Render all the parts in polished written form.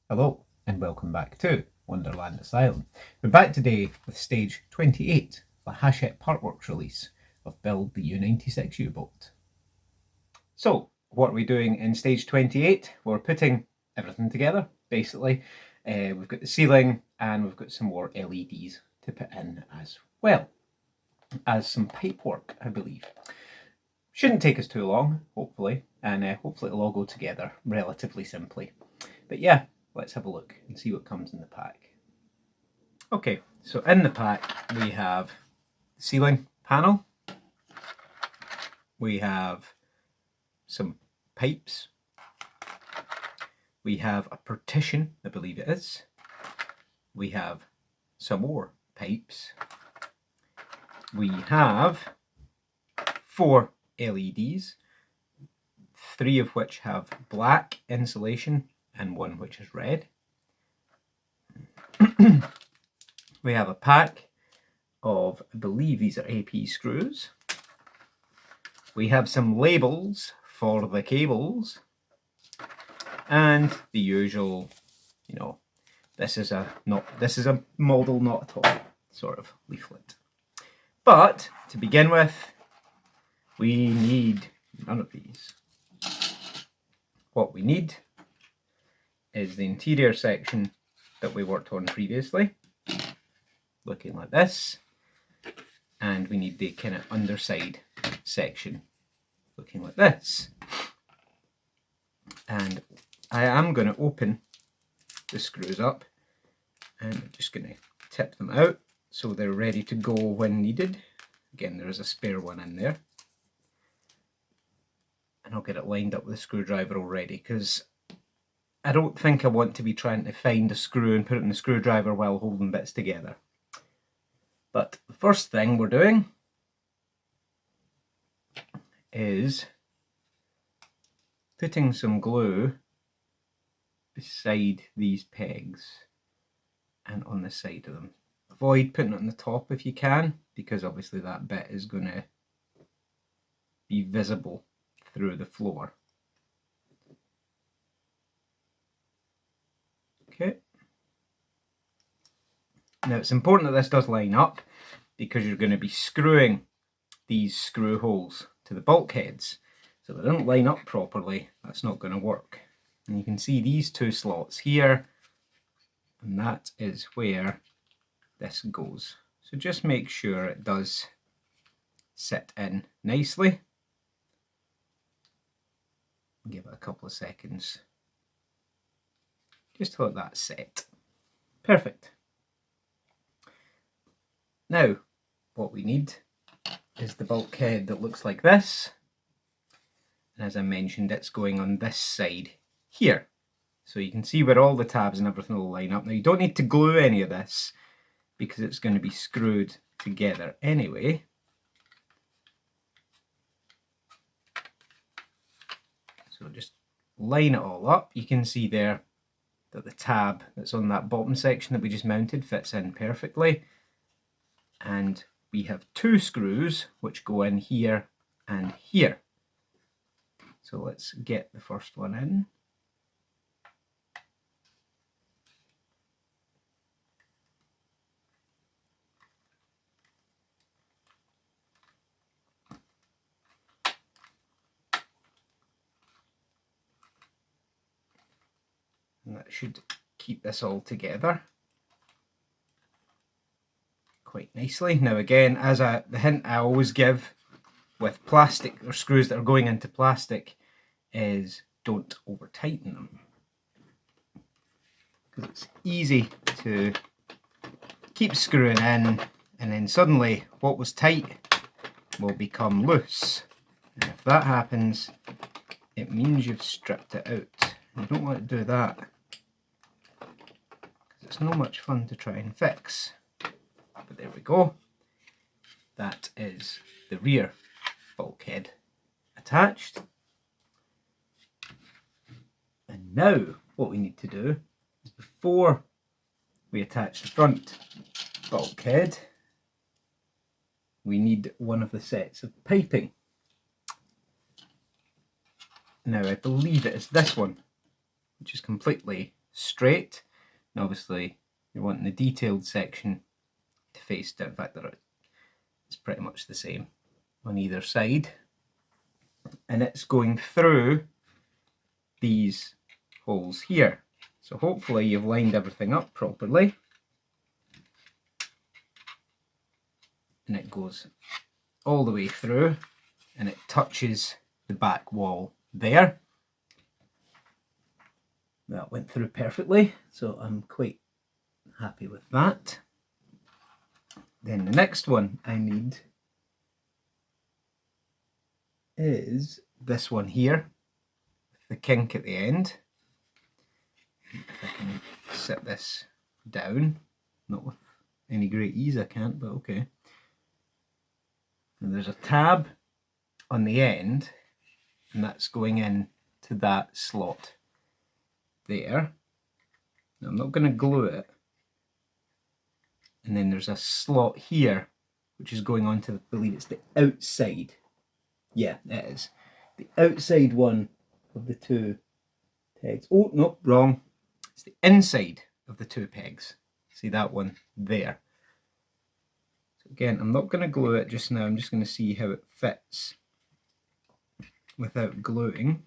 Hello and welcome back to Wonderland Asylum. We're back today with stage 28, the Hachette Partworks release of Build the U96 U-boat. So what are we doing in stage 28? We're putting everything together basically. We've got the ceiling and we've got some more LEDs to put in as well as some pipe work, I believe. Shouldn't take us too long, hopefully, and hopefully it'll all go together relatively simply. But yeah, let's have a look and see what comes in the pack. Okay, so in the pack we have the ceiling panel, we have some pipes, we have a partition, I believe it is, we have some more pipes, we have 4 LEDs, 3 of which have black insulation and 1 which is red. We have a pack of, I believe these are AP screws. We have some labels for the cables, and the usual, this is a model, not a toy sort of leaflet. But to begin with, we need none of these. What we need is the interior section that we worked on previously, looking like this, and we need the kind of underside section looking like this. And I am going to open the screws up and I'm just going to tip them out so they're ready to go when needed. Again, there is a spare one in there. And I'll get it lined up with a screwdriver already, because I don't think I want to be trying to find a screw and put it in the screwdriver while holding bits together. But the first thing we're doing is putting some glue beside these pegs and on the side of them. Avoid putting it on the top if you can, because obviously that bit is going to be visible through the floor. Okay. Now it's important that this does line up, because you're going to be screwing these screw holes to the bulkheads. So if they don't line up properly, that's not going to work. And you can see these 2 slots here, and that is where this goes. So just make sure it does sit in nicely. Give it a couple of seconds just to let that set. Perfect. Now what we need is the bulkhead that looks like this, and as I mentioned, it's going on this side here, so you can see where all the tabs and everything will line up. Now you don't need to glue any of this because it's going to be screwed together anyway. So just line it all up. You can see there that the tab that's on that bottom section that we just mounted fits in perfectly. And we have 2 screws which go in here and here. So let's get the first one in. And that should keep this all together quite nicely. Now again, as the hint I always give with plastic or screws that are going into plastic is don't over tighten them, because it's easy to keep screwing in and then suddenly what was tight will become loose, and if that happens it means you've stripped it out. You don't want to do that, because it's not much fun to try and fix. But there we go. That is the rear bulkhead attached. And now what we need to do is, before we attach the front bulkhead, we need one of the sets of piping. Now I believe it is this one, which is completely straight. And obviously you're wanting the detailed section to face down. In fact, it's pretty much the same on either side. And it's going through these holes here. So hopefully you've lined everything up properly. And it goes all the way through and it touches the back wall there. That went through perfectly, so I'm quite happy with that. Then the next one I need is this one here, with the kink at the end. If I can set this down, not with any great ease I can't, but okay. And there's a tab on the end, and that's going in to that slot there. Now I'm not going to glue it. And then there's a slot here, which is going on to, I believe it's the outside. Yeah, it is. The outside one of the two pegs. Oh, no, wrong. It's the inside of the two pegs. See that one there. So again, I'm not going to glue it just now. I'm just going to see how it fits without gluing.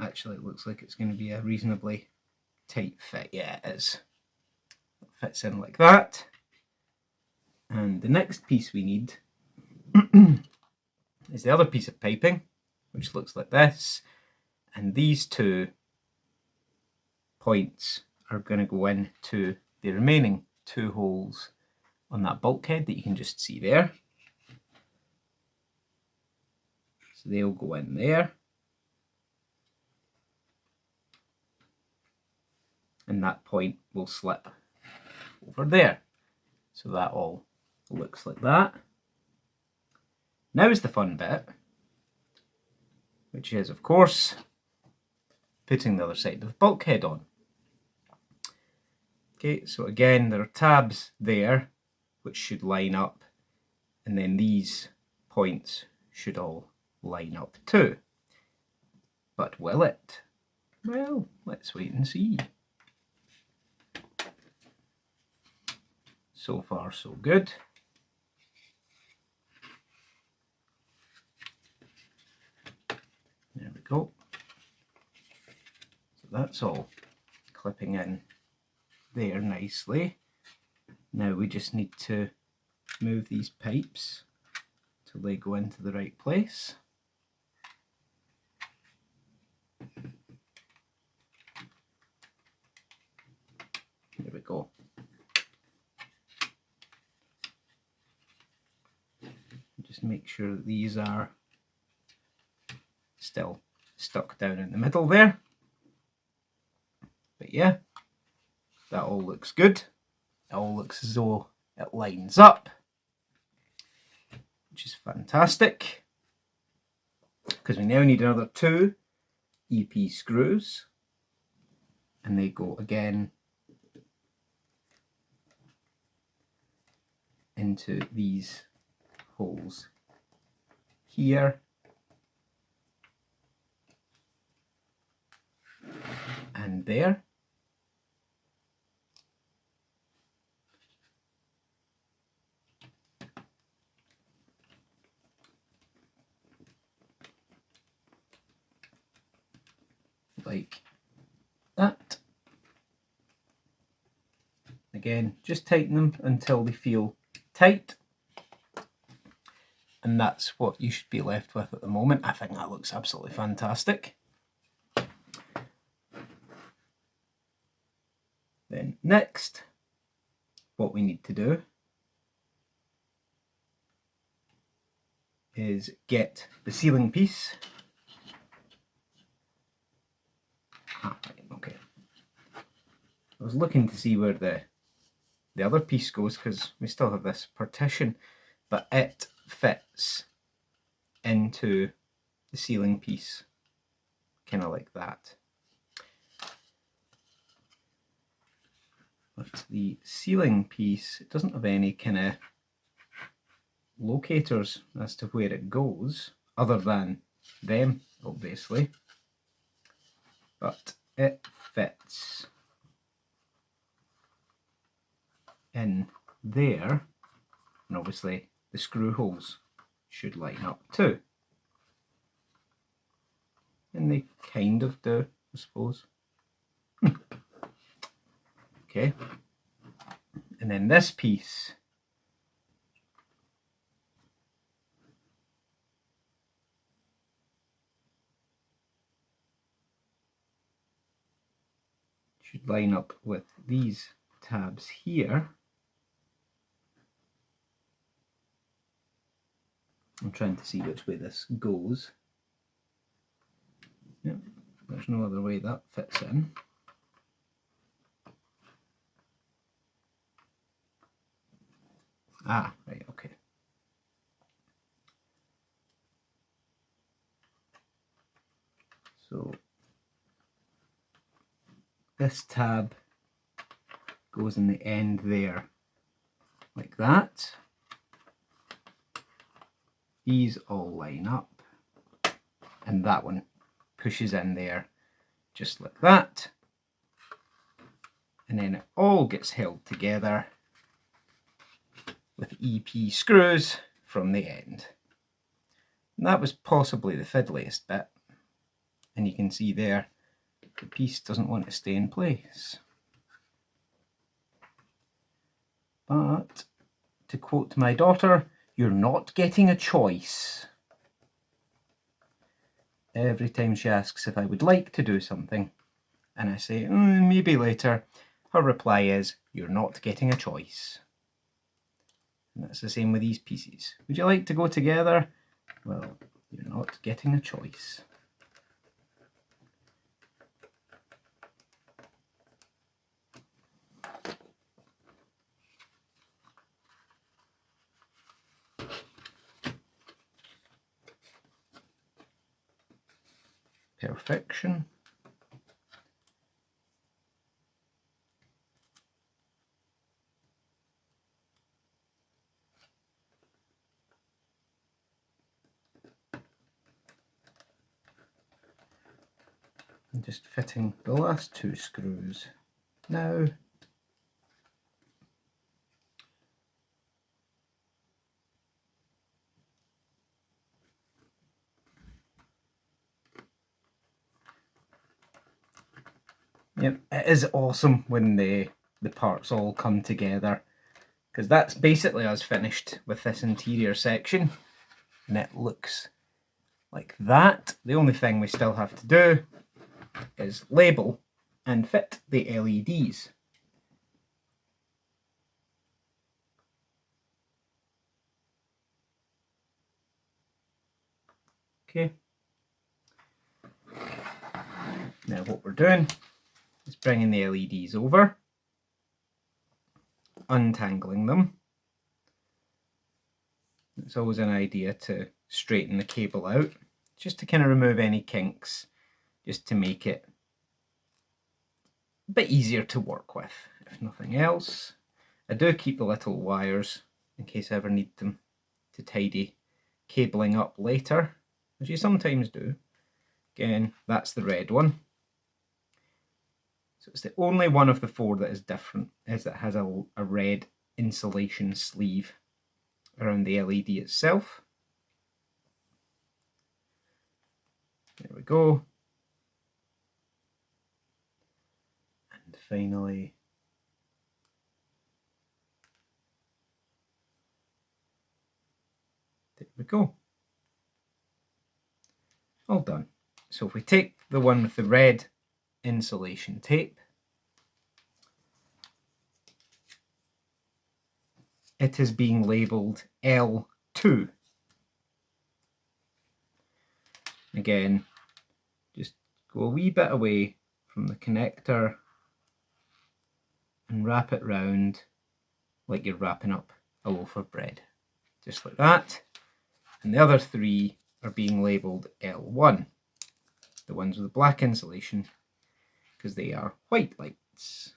Actually, it looks like it's going to be a reasonably tight fit. Yeah, it is. It fits in like that. And the next piece we need is the other piece of piping, which looks like this. And these two points are going to go into the remaining two holes on that bulkhead that you can just see there. So they'll go in there. And that point will slip over there. So that all looks like that. Now is the fun bit, which is, of course, putting the other side of the bulkhead on. Okay, so again, there are tabs there, which should line up, and then these points should all line up too. But will it? Well, let's wait and see. So far, so good. There we go. So that's all clipping in there nicely. Now we just need to move these pipes till they go into the right place. There we go. Just make sure that these are still stuck down in the middle there. But yeah, that all looks good. It all looks as though it lines up, which is fantastic. Because we now need another 2 EP screws, and they go again into these holes here and there. Like that. Again, just tighten them until they feel tight. And that's what you should be left with at the moment. I think that looks absolutely fantastic. Then next, what we need to do is get the ceiling piece. Right, okay. I was looking to see where the other piece goes because we still have this partition, but it fits into the ceiling piece, kind of like that. But the ceiling piece, it doesn't have any kind of locators as to where it goes, other than them, obviously, but it fits in there, and obviously the screw holes should line up too. And they kind of do, I suppose. Okay. And then this piece should line up with these tabs here. I'm trying to see which way this goes. Yep, there's no other way that fits in. Ah, right, okay. So this tab goes in the end there, like that. These all line up, and that one pushes in there just like that. And then it all gets held together with EP screws from the end. And that was possibly the fiddliest bit. And you can see there, the piece doesn't want to stay in place. But, to quote my daughter, you're not getting a choice. Every time she asks if I would like to do something, and I say, maybe later, her reply is, you're not getting a choice. And that's the same with these pieces. Would you like to go together? Well, you're not getting a choice. Perfection. I'm just fitting the last two screws now. Yep, it is awesome when the parts all come together, because that's basically us finished with this interior section, and it looks like that. The only thing we still have to do is label and fit the LEDs. Okay. Now what we're doing is bringing the LEDs over, untangling them. It's always an idea to straighten the cable out, just to kind of remove any kinks, just to make it a bit easier to work with, if nothing else. I do keep the little wires in case I ever need them to tidy cabling up later, as you sometimes do. Again, that's the red one. So it's the only one of the four that is different, is that it has a red insulation sleeve around the LED itself. There we go. And finally, there we go. All done. So if we take the one with the red insulation tape, it is being labelled L2. Again, just go a wee bit away from the connector and wrap it round like you're wrapping up a loaf of bread. Just like that. And the other three are being labelled L1. The ones with the black insulation, because they are white lights.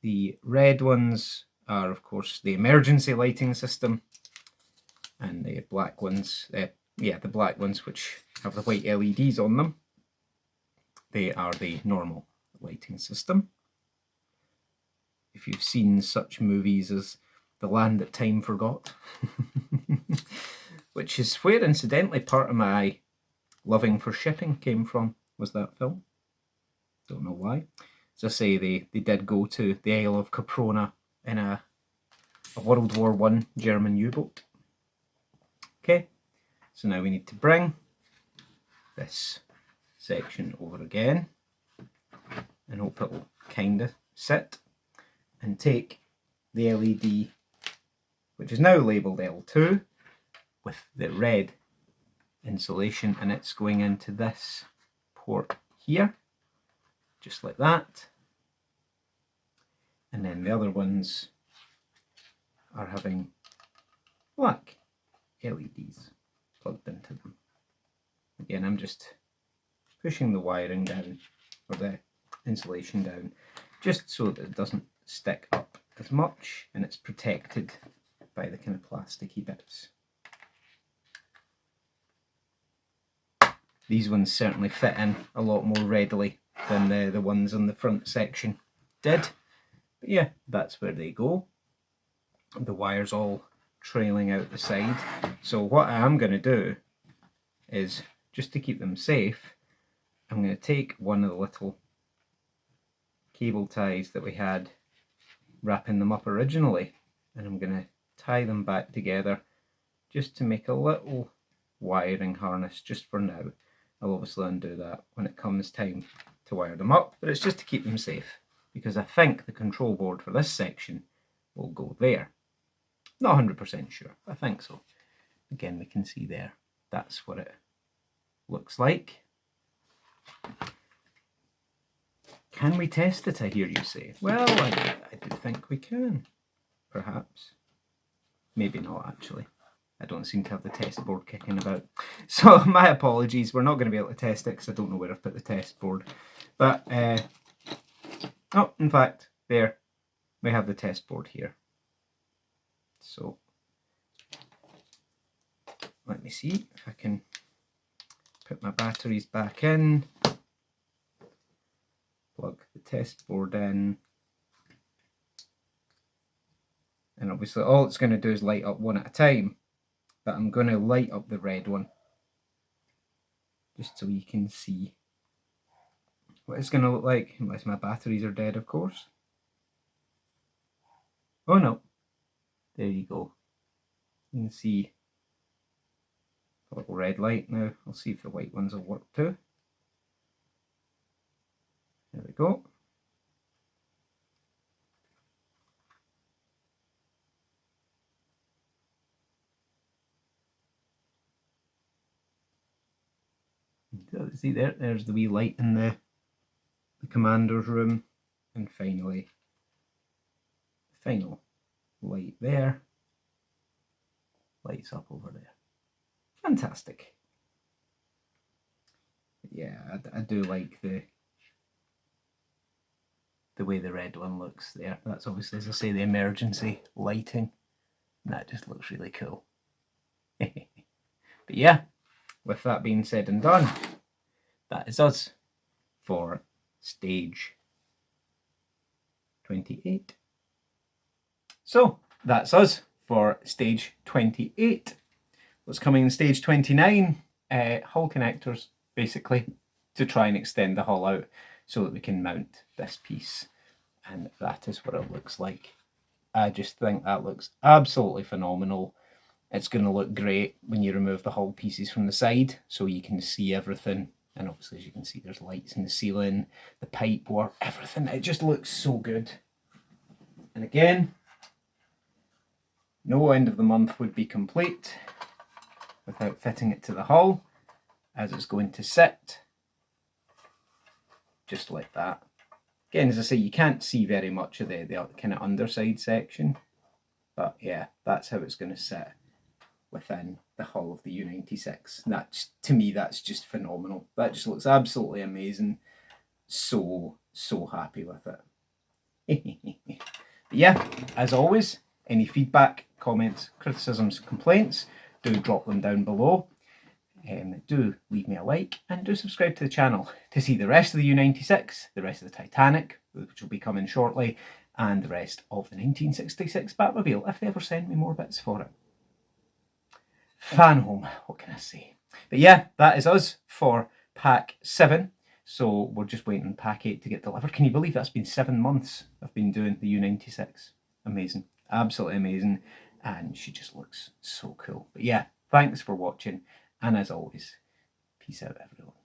The red ones are, of course, the emergency lighting system. and the black ones, the black ones which have the white LEDs on them, they are the normal lighting system. If you've seen such movies as The Land That Time Forgot, which is where incidentally part of my loving for shipping came from, was that film. Don't know why. As I say, they did go to the Isle of Caprona in a World War I German U-boat. Okay, so now we need to bring this section over again and hope it will kind of sit, and take the LED, which is now labelled L2, with the red insulation, and it's going into this port here, just like that. And then the other ones are having black LEDs plugged into them. Again, I'm just pushing the wiring down, or the insulation down, just so that it doesn't stick up as much and it's protected by the kind of plasticky bits. These ones certainly fit in a lot more readily than the ones on the front section did. But yeah, that's where they go. The wire's all trailing out the side. So what I am going to do is, just to keep them safe, I'm going to take one of the little cable ties that we had wrapping them up originally, and I'm going to tie them back together just to make a little wiring harness just for now. I'll obviously undo that when it comes time to wire them up, but it's just to keep them safe, because I think the control board for this section will go there. Not 100% sure, I think so. Again, we can see there, that's what it looks like. Can we test it, I hear you say? Well, I do think we can, perhaps. Maybe not, actually. I don't seem to have the test board kicking about. So, my apologies, we're not going to be able to test it because I don't know where I've put the test board. But, oh, in fact, there, we have the test board here. So, let me see if I can put my batteries back in. Plug the test board in, and obviously all it's going to do is light up one at a time, but I'm going to light up the red one just so you can see what it's going to look like, unless my batteries are dead, of course. Oh no, there you go. You can see a little red light now. I'll see if the white ones will work too. There we go. See there, there's the wee light in the commander's room, and finally the final light there lights up over there. Fantastic. Yeah, I do like the way the red one looks there. That's obviously, as I say, the emergency lighting, and that just looks really cool. But yeah, with that being said and done, that is us for stage 28. So that's us for stage 28. What's coming in stage 29? Hull connectors, basically, to try and extend the hull out so that we can mount this piece, and that is what it looks like. I just think that looks absolutely phenomenal. It's going to look great when you remove the hull pieces from the side so you can see everything, and obviously as you can see there's lights in the ceiling, the pipe work, everything. It just looks so good. And again, no end of the month would be complete without fitting it to the hull, as it's going to sit just like that. Again, as I say, you can't see very much of the kind of underside section, but yeah, that's how it's going to sit within the hull of the U96. That's, to me, that's just phenomenal. That just looks absolutely amazing. So happy with it. But yeah, as always, any feedback, comments, criticisms, complaints, do drop them down below. Do leave me a like and do subscribe to the channel to see the rest of the U96, the rest of the Titanic, which will be coming shortly, and the rest of the 1966 Batmobile, if they ever send me more bits for it. Fan home, what can I say? But yeah, that is us for pack 7. So we're just waiting on pack 8 to get delivered. Can you believe that's been 7 months I've been doing the U96? Amazing, absolutely amazing. And she just looks so cool. But yeah, thanks for watching. And as always, peace out, everyone.